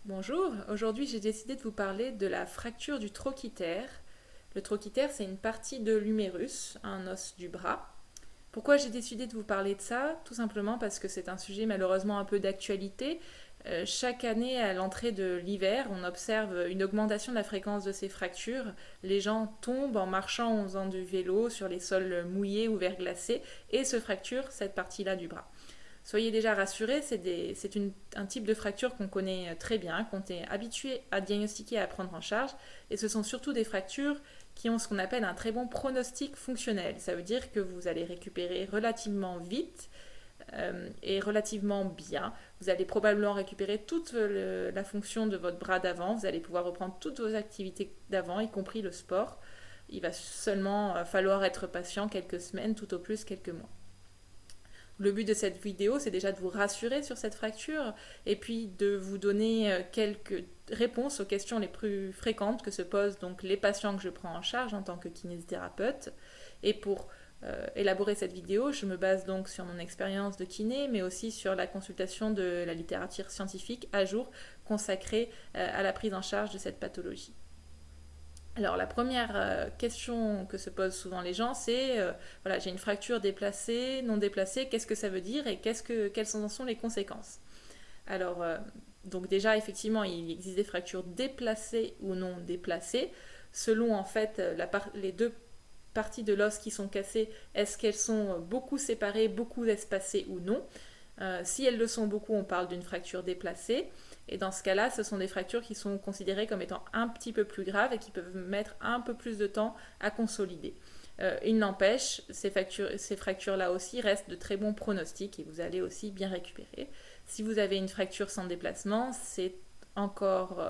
Bonjour, aujourd'hui j'ai décidé de vous parler de la fracture du trochiter. Le trochiter, c'est une partie de l'humérus, un os du bras. Pourquoi j'ai décidé de vous parler de ça? Tout simplement parce que c'est un sujet malheureusement un peu d'actualité. Chaque année, à l'entrée de l'hiver, on observe une augmentation de la fréquence de ces fractures. Les gens tombent en marchant, en faisant du vélo sur les sols mouillés ou verglacés et se fracturent cette partie-là du bras. Soyez déjà rassurés, un type de fracture qu'on connaît très bien, qu'on est habitué à diagnostiquer et à prendre en charge. Et ce sont surtout des fractures qui ont ce qu'on appelle un très bon pronostic fonctionnel. Ça veut dire que vous allez récupérer relativement vite et relativement bien. Vous allez probablement récupérer toute la fonction de votre bras d'avant. Vous allez pouvoir reprendre toutes vos activités d'avant, y compris le sport. Il va seulement falloir être patient quelques semaines, tout au plus quelques mois. Le but de cette vidéo, c'est déjà de vous rassurer sur cette fracture et puis de vous donner quelques réponses aux questions les plus fréquentes que se posent donc les patients que je prends en charge en tant que kinésithérapeute. Et pour élaborer cette vidéo, je me base donc sur mon expérience de kiné, mais aussi sur la consultation de la littérature scientifique à jour consacrée à la prise en charge de cette pathologie. Alors la première question que se posent souvent les gens, c'est voilà, j'ai une fracture déplacée, non déplacée, qu'est-ce que ça veut dire et quelles en sont les conséquences? Alors donc déjà effectivement il existe des fractures déplacées ou non déplacées selon en fait les deux parties de l'os qui sont cassées, est-ce qu'elles sont beaucoup séparées, beaucoup espacées ou non? Si elles le sont beaucoup, on parle d'une fracture déplacée. Et dans ce cas-là, ce sont des fractures qui sont considérées comme étant un petit peu plus graves et qui peuvent mettre un peu plus de temps à consolider. Il n'empêche, ces fractures-là aussi restent de très bons pronostics et vous allez aussi bien récupérer. Si vous avez une fracture sans déplacement, c'est encore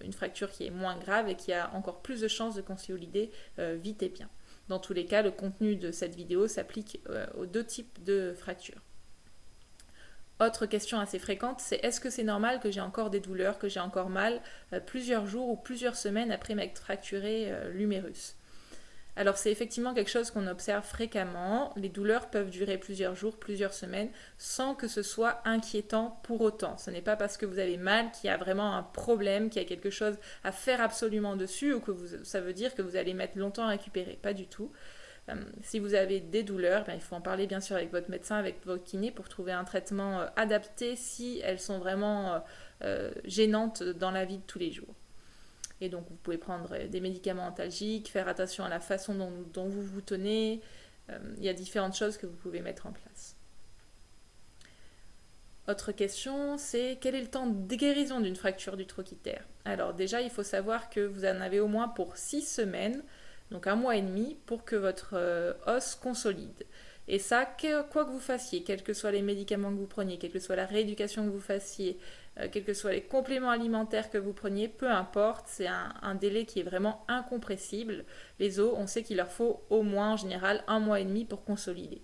une fracture qui est moins grave et qui a encore plus de chances de consolider vite et bien. Dans tous les cas, le contenu de cette vidéo s'applique aux deux types de fractures. Autre question assez fréquente, c'est est-ce que c'est normal que j'ai encore des douleurs, que j'ai encore mal plusieurs jours ou plusieurs semaines après m'être fracturé l'humérus? Alors c'est effectivement quelque chose qu'on observe fréquemment. Les douleurs peuvent durer plusieurs jours, plusieurs semaines, sans que ce soit inquiétant pour autant. Ce n'est pas parce que vous avez mal qu'il y a vraiment un problème, qu'il y a quelque chose à faire absolument dessus ou que ça veut dire que vous allez mettre longtemps à récupérer. Pas du tout. Si vous avez des douleurs, il faut en parler bien sûr avec votre médecin, avec votre kiné pour trouver un traitement adapté si elles sont vraiment gênantes dans la vie de tous les jours. Et donc vous pouvez prendre des médicaments antalgiques, faire attention à la façon dont vous vous tenez. Il y a différentes choses que vous pouvez mettre en place. Autre question, c'est quel est le temps de guérison d'une fracture du trochiter? Alors déjà, il faut savoir que vous en avez au moins pour 6 semaines, donc un mois et demi, pour que votre os consolide. Et ça, quoi que vous fassiez, quels que soient les médicaments que vous preniez, quelle que soit la rééducation que vous fassiez, quels que soient les compléments alimentaires que vous preniez, peu importe, c'est un délai qui est vraiment incompressible. Les os, on sait qu'il leur faut au moins en général un mois et demi pour consolider.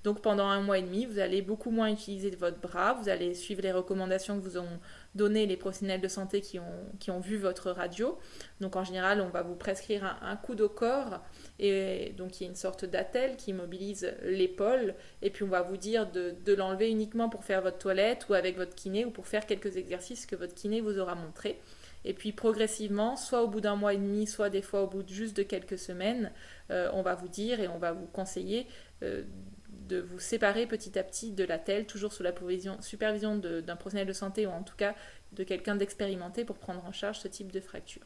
Donc pendant un mois et demi, vous allez beaucoup moins utiliser votre bras, vous allez suivre les recommandations que vous ont données les professionnels de santé qui ont vu votre radio. Donc en général, on va vous prescrire un coude au corps, et donc il y a une sorte d'attelle qui mobilise l'épaule, et puis on va vous dire de l'enlever uniquement pour faire votre toilette ou avec votre kiné ou pour faire quelques exercices que votre kiné vous aura montré. Et puis progressivement, soit au bout d'un mois et demi, soit des fois au bout juste de quelques semaines, on va vous dire et on va vous conseiller de vous séparer petit à petit de la telle, toujours sous la supervision d'un professionnel de santé ou en tout cas de quelqu'un d'expérimenté pour prendre en charge ce type de fracture.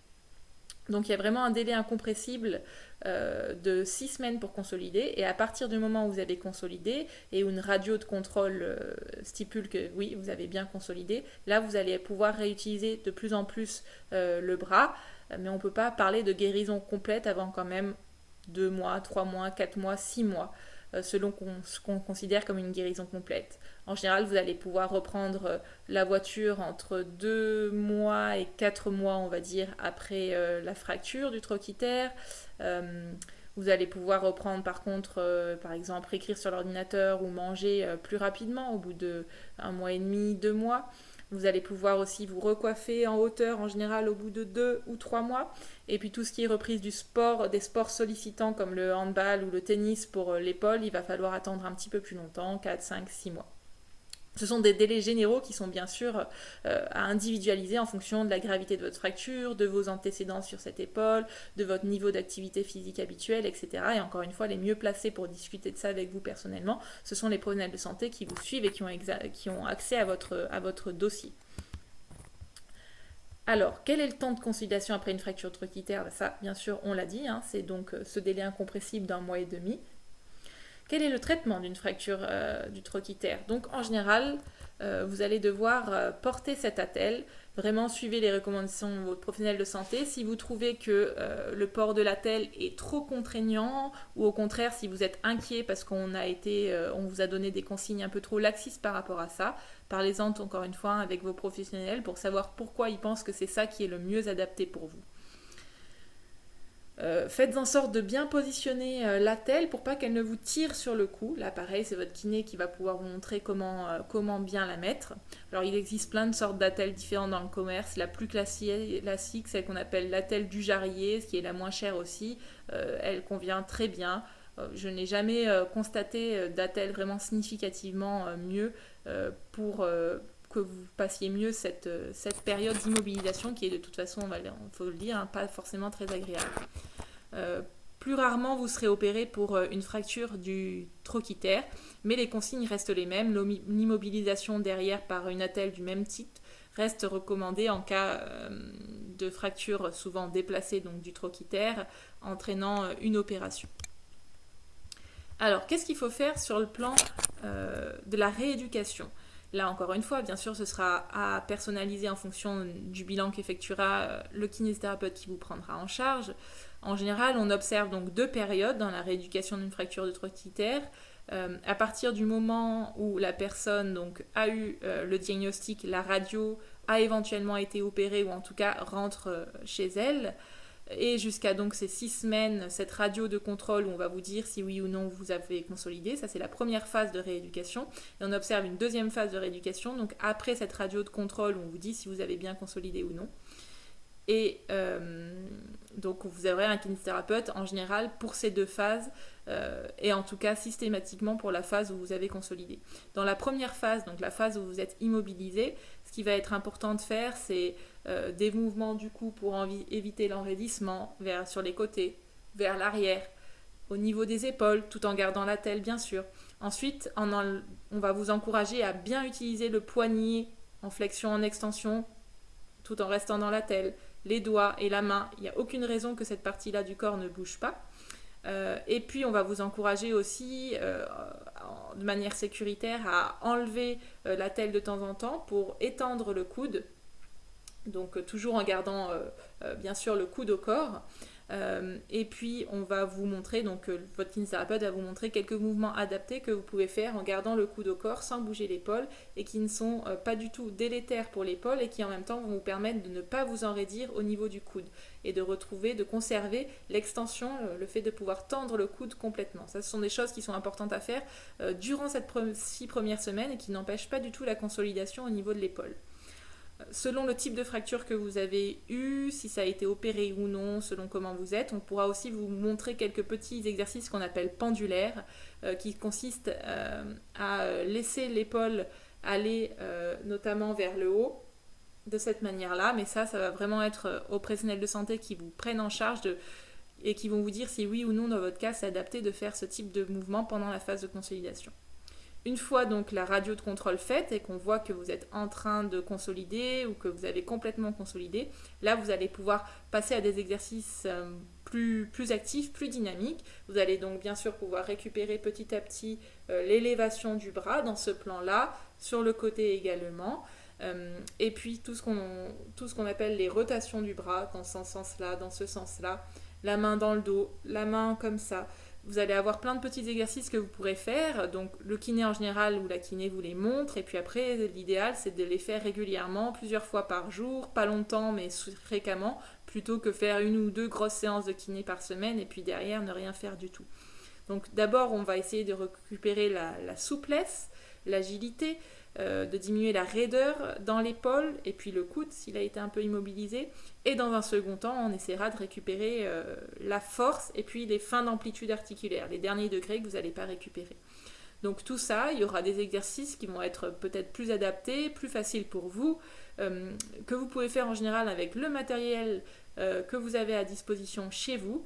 Donc il y a vraiment un délai incompressible de 6 semaines pour consolider, et à partir du moment où vous avez consolidé et où une radio de contrôle stipule que oui, vous avez bien consolidé, là vous allez pouvoir réutiliser de plus en plus le bras, mais on ne peut pas parler de guérison complète avant quand même 2 mois, 3 mois, 4 mois, 6 mois selon ce qu'on considère comme une guérison complète. En général, vous allez pouvoir reprendre la voiture entre 2 mois et 4 mois, on va dire, après la fracture du trochiter. Vous allez pouvoir reprendre par contre, par exemple, écrire sur l'ordinateur ou manger plus rapidement au bout de 1 mois et demi, 2 mois. Vous allez pouvoir aussi vous recoiffer en hauteur en général au bout de 2 ou 3 mois. Et puis tout ce qui est reprise du sport, des sports sollicitants comme le handball ou le tennis pour l'épaule, il va falloir attendre un petit peu plus longtemps, 4, 5, 6 mois. Ce sont des délais généraux qui sont bien sûr à individualiser en fonction de la gravité de votre fracture, de vos antécédents sur cette épaule, de votre niveau d'activité physique habituel, etc. Et encore une fois, les mieux placés pour discuter de ça avec vous personnellement, ce sont les professionnels de santé qui vous suivent et qui ont accès à votre dossier. Alors, quel est le temps de consolidation après une fracture trochitaire? Ça, bien sûr, on l'a dit, hein, c'est donc ce délai incompressible d'1 mois et demi. Quel est le traitement d'une fracture du trochitaire? Donc en général, vous allez devoir porter cette attelle. Vraiment suivez les recommandations de votre professionnel de santé. Si vous trouvez que le port de l'attelle est trop contraignant, ou au contraire si vous êtes inquiet parce on vous a donné des consignes un peu trop laxistes par rapport à ça, parlez-en encore une fois avec vos professionnels pour savoir pourquoi ils pensent que c'est ça qui est le mieux adapté pour vous. Faites en sorte de bien positionner l'attelle pour pas qu'elle ne vous tire sur le cou. Là, pareil, c'est votre kiné qui va pouvoir vous montrer comment bien la mettre. Alors, il existe plein de sortes d'attelles différentes dans le commerce. La plus classique, celle qu'on appelle l'attelle du jarrier, ce qui est la moins chère aussi. Elle convient très bien. Je n'ai jamais constaté d'attelle vraiment significativement mieux pour que vous passiez mieux cette période d'immobilisation qui est de toute façon, il faut le dire, hein, pas forcément très agréable. Plus rarement vous serez opéré pour une fracture du trochitaire, mais les consignes restent les mêmes. L'immobilisation derrière par une attelle du même type reste recommandée en cas de fracture souvent déplacée donc du trochitaire, entraînant une opération. Alors, qu'est-ce qu'il faut faire sur le plan de la rééducation? Là, encore une fois, bien sûr, ce sera à personnaliser en fonction du bilan qu'effectuera le kinésithérapeute qui vous prendra en charge. En général, on observe donc 2 périodes dans la rééducation d'une fracture de trochitaire. À partir du moment où la personne donc, a eu le diagnostic, la radio a éventuellement été opérée ou en tout cas rentre chez elle, et jusqu'à donc ces 6 semaines, cette radio de contrôle où on va vous dire si oui ou non vous avez consolidé. Ça, c'est la première phase de rééducation. Et on observe une deuxième phase de rééducation, donc après cette radio de contrôle où on vous dit si vous avez bien consolidé ou non. Et donc vous aurez un kinésithérapeute en général pour ces 2 phases et en tout cas systématiquement pour la phase où vous avez consolidé. Dans la première phase, donc la phase où vous êtes immobilisé, ce qui va être important de faire, c'est des mouvements du cou pour éviter l'enraidissement sur les côtés, vers l'arrière, au niveau des épaules, tout en gardant l'attelle bien sûr. Ensuite, on va vous encourager à bien utiliser le poignet en flexion, en extension, tout en restant dans l'attelle, les doigts et la main. Il n'y a aucune raison que cette partie-là du corps ne bouge pas. Et puis, on va vous encourager aussi, de manière sécuritaire, à enlever l'attelle de temps en temps pour étendre le coude. Donc, toujours en gardant, bien sûr, le coude au corps. Et puis on va vous montrer, donc votre kinésithérapeute va vous montrer quelques mouvements adaptés que vous pouvez faire en gardant le coude au corps sans bouger l'épaule et qui ne sont pas du tout délétères pour l'épaule et qui en même temps vont vous permettre de ne pas vous enraidir au niveau du coude et de conserver l'extension, le fait de pouvoir tendre le coude complètement. Ça, ce sont des choses qui sont importantes à faire durant ces 6 premières semaines et qui n'empêchent pas du tout la consolidation au niveau de l'épaule. Selon le type de fracture que vous avez eu, si ça a été opéré ou non, selon comment vous êtes, on pourra aussi vous montrer quelques petits exercices qu'on appelle pendulaires, qui consistent à laisser l'épaule aller notamment vers le haut, de cette manière-là, mais ça va vraiment être aux professionnels de santé qui vous prennent en charge et qui vont vous dire si oui ou non, dans votre cas, c'est adapté de faire ce type de mouvement pendant la phase de consolidation. Une fois donc la radio de contrôle faite et qu'on voit que vous êtes en train de consolider ou que vous avez complètement consolidé, là vous allez pouvoir passer à des exercices plus actifs, plus dynamiques. Vous allez donc bien sûr pouvoir récupérer petit à petit l'élévation du bras dans ce plan-là, sur le côté également. Et puis tout ce qu'on appelle les rotations du bras dans ce sens-là, dans ce sens-là, la main dans le dos, la main comme ça. Vous allez avoir plein de petits exercices que vous pourrez faire. Donc le kiné en général ou la kiné vous les montre. Et puis après, l'idéal, c'est de les faire régulièrement, plusieurs fois par jour, pas longtemps, mais fréquemment, plutôt que faire 1 ou 2 grosses séances de kiné par semaine et puis derrière ne rien faire du tout. Donc d'abord, on va essayer de récupérer la souplesse, l'agilité, de diminuer la raideur dans l'épaule et puis le coude s'il a été un peu immobilisé. Et dans un second temps, on essaiera de récupérer la force et puis les fins d'amplitude articulaire, les derniers degrés que vous n'allez pas récupérer. Donc tout ça, il y aura des exercices qui vont être peut-être plus adaptés, plus faciles pour vous, que vous pouvez faire en général avec le matériel que vous avez à disposition chez vous.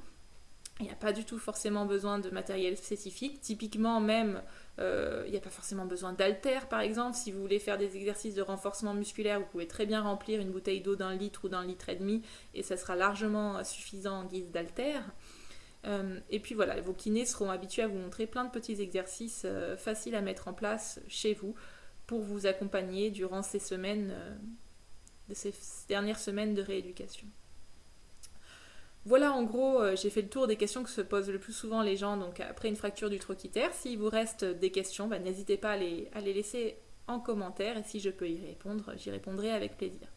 Il n'y a pas du tout forcément besoin de matériel spécifique. Typiquement même, il n'y a pas forcément besoin d'haltères par exemple. Si vous voulez faire des exercices de renforcement musculaire, vous pouvez très bien remplir une bouteille d'eau d'1 litre ou d'1,5 litre et ça sera largement suffisant en guise d'haltère. Et puis voilà, vos kinés seront habitués à vous montrer plein de petits exercices faciles à mettre en place chez vous pour vous accompagner durant ces dernières semaines de rééducation. Voilà, en gros, j'ai fait le tour des questions que se posent le plus souvent les gens donc après une fracture du trochiter. S'il vous reste des questions, n'hésitez pas à les laisser en commentaire et si je peux y répondre, j'y répondrai avec plaisir.